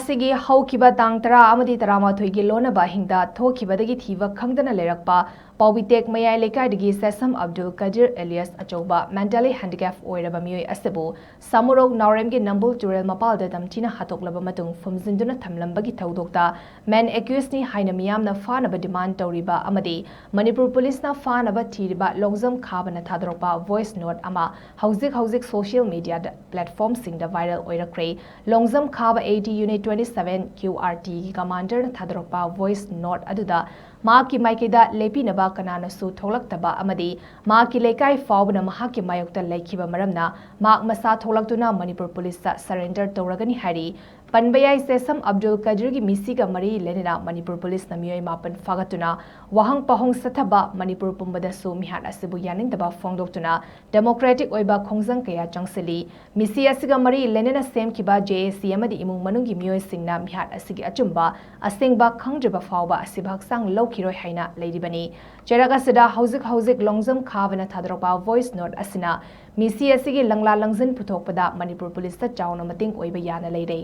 ꯑꯁꯤꯒꯤ ꯍꯧꯈꯤꯕ ꯇꯥꯡ 10-13ꯒꯤ ꯂꯣꯟꯅꯕ ꯑꯍꯤꯡꯗ ꯊꯣꯛꯈꯤꯕꯗꯒꯤ ꯊꯤꯕ ꯈꯪꯗꯅ ꯂꯩꯔꯛꯄ ꯄꯥꯎꯕꯤꯇꯦꯛ ꯃꯌꯥꯏ ꯂꯩꯀꯥꯏꯗꯒꯤ ꯁꯦꯁꯝ ꯑꯕꯗꯨꯜ ꯀꯗꯤꯔ ꯑꯦꯂꯤꯌꯥꯁ ꯑꯆꯧꯕ ꯃꯦꯟꯇꯦꯂꯤ ꯍꯦꯟꯗꯤꯀꯦꯞ ꯑꯣꯏꯔꯕ ꯃꯤꯑꯣꯏ ꯑꯁꯤꯕꯨ ꯁꯃꯨꯔꯣꯛ ꯅꯥꯎꯔꯦꯝꯒꯤ ꯅꯝꯕꯨꯜ ꯇꯨꯔꯦꯜ ꯃꯄꯥꯜꯗ ꯇꯝꯊꯤꯅ ꯍꯥꯠꯇꯣꯛꯂꯕ ꯃꯇꯨꯡ ꯐꯨꯝꯖꯤꯟꯗꯨꯅ ꯊꯝꯂꯝꯕꯒꯤ ꯊꯧꯗꯣꯛꯇ ꯃꯦꯟ ꯑꯦꯀ꯭ꯌꯨꯁꯅꯤ ꯍꯥꯏꯅ ꯃꯤꯌꯥꯝꯅ ꯐꯥꯅꯕ ꯗꯤꯃꯥꯟꯗ ꯇꯧꯔꯤꯕ ꯑꯃꯗꯤ ꯃꯅꯤꯄꯨꯔ ꯄꯨꯂꯤꯁꯅ ꯐꯥꯅꯕ ꯊꯤꯔꯤꯕ ꯂꯣꯡꯖꯝ ꯈꯥꯕꯅ ꯊꯥꯗꯣꯔꯛꯄ ꯚꯣꯏꯁ ꯅꯣꯠ ꯑꯃ ꯍꯧꯖꯤꯛ ꯁꯣꯁꯤꯌꯦꯜ ꯃꯤꯗꯤꯌꯥ ꯄ꯭ꯂꯦꯠꯐꯣꯔꯝꯁꯤꯡꯗ ꯚꯥꯏꯔꯦꯜ ꯑꯣꯏꯔꯛꯈ꯭ꯔꯦ꯫ ꯂꯣꯡꯖꯝ ꯈꯥꯕ AD ꯌꯨꯅꯤꯠ 27 QRTꯒꯤ ꯀꯃꯥꯟꯗꯔꯅ ꯊꯥꯗꯣꯔꯛꯄ ꯚꯣꯏꯁ ꯅꯣꯠ ꯑꯗꯨꯗ ꯃꯍꯥꯛꯀꯤ ꯃꯥꯏꯀꯩꯗ ꯂꯦꯞꯄꯤꯅꯕ ꯀꯅꯥꯅꯁꯨ ꯊꯣꯛꯂꯛꯇꯕ ꯑꯃꯗꯤ ꯃꯍꯥꯛꯀꯤ ꯂꯩꯀꯥꯏ ꯐꯥꯎꯕꯅ ꯃꯍꯥꯛꯀꯤ ꯃꯥꯌꯣꯛꯇ ꯂꯩꯈꯤꯕ ꯃꯔꯝꯅ ꯃꯍꯥꯛ ꯃꯁꯥ ꯊꯣꯛꯂꯛꯇꯨꯅ ꯃꯅꯤꯄꯨꯔ ꯄꯨꯂꯤꯁꯇ ꯁꯔꯦꯟꯗꯔ ꯇꯧꯔꯒꯅꯤ ꯍꯥꯏꯔꯤ꯫ ꯄꯟꯕ ꯌꯥꯏ ꯁꯦꯁꯝ ꯑꯕꯗꯨꯜ ꯀꯗꯤꯔꯒꯤ ꯃꯤꯁꯤꯒ ꯃꯔꯤ ꯂꯩꯅꯅ ꯃꯅꯤꯄꯨꯔ ꯄꯨꯂꯤꯁꯅ ꯃꯤꯑꯣꯏ 9 ꯐꯥꯒꯠꯇꯨꯅ ꯋꯥꯍꯪ ꯄꯥꯎꯍꯪ ꯆꯠꯊꯕ ꯃꯅꯤꯄꯨꯔ ꯄꯨꯝꯕꯗꯁꯨ ꯃꯤꯍꯥꯠ ꯑꯁꯤꯕꯨ ꯌꯥꯅꯤꯡꯗꯕ ꯐꯣꯡꯗꯣꯛꯇꯨꯅ ꯗꯦꯃꯣꯀ꯭ꯔꯦꯇꯤꯛ ꯑꯣꯏꯕ ꯈꯣꯡꯖꯪ ꯀꯌꯥ ꯆꯪꯁꯤꯜꯂꯤ꯫ ꯃꯤꯁꯤ ꯑꯁꯤꯒ ꯃꯔꯤ ꯂꯩꯅꯅ ꯁꯦꯝꯈꯤꯕ JAC ꯑꯃꯗꯤ ꯏꯃꯨꯡ ꯃꯅꯨꯡꯒꯤ ꯃꯤꯑꯣꯏꯁꯤꯡꯅ ꯃꯤꯍꯥꯠ ꯑꯁꯤꯒꯤ ꯑꯆꯨꯝꯕ ꯑꯁꯦꯡꯕ ꯈꯪꯗ꯭ꯔꯤꯕ ꯐꯥꯎꯕ ꯑꯁꯤꯕ ꯍꯛꯆꯥꯡ ꯂꯧꯈꯤꯔꯣꯏ ꯍꯥꯏꯅ ꯂꯩꯔꯤꯕꯅꯤ꯫ ꯆꯩꯔꯛ ꯑꯁꯤꯗ ꯍꯧꯖꯤꯛ ꯂꯣꯡꯖꯝ ꯈꯥꯕꯅ ꯊꯥꯗꯣꯔꯛꯄ ꯚꯣꯏꯁ ꯅꯣꯠ ꯑꯁꯤꯅ ꯃꯤꯁꯤ ꯑꯁꯤꯒꯤ ꯂꯪꯂꯥ ꯂꯪꯖꯤꯟ ꯄꯨꯊꯣꯛꯄꯗ ꯃꯅꯤꯄꯨꯔ ꯄꯨꯂꯤꯁꯇ ꯆꯥꯎꯅ ꯃꯇꯦꯡ ꯑꯣꯏꯕ ꯌꯥꯅ ꯂꯩꯔꯦ꯫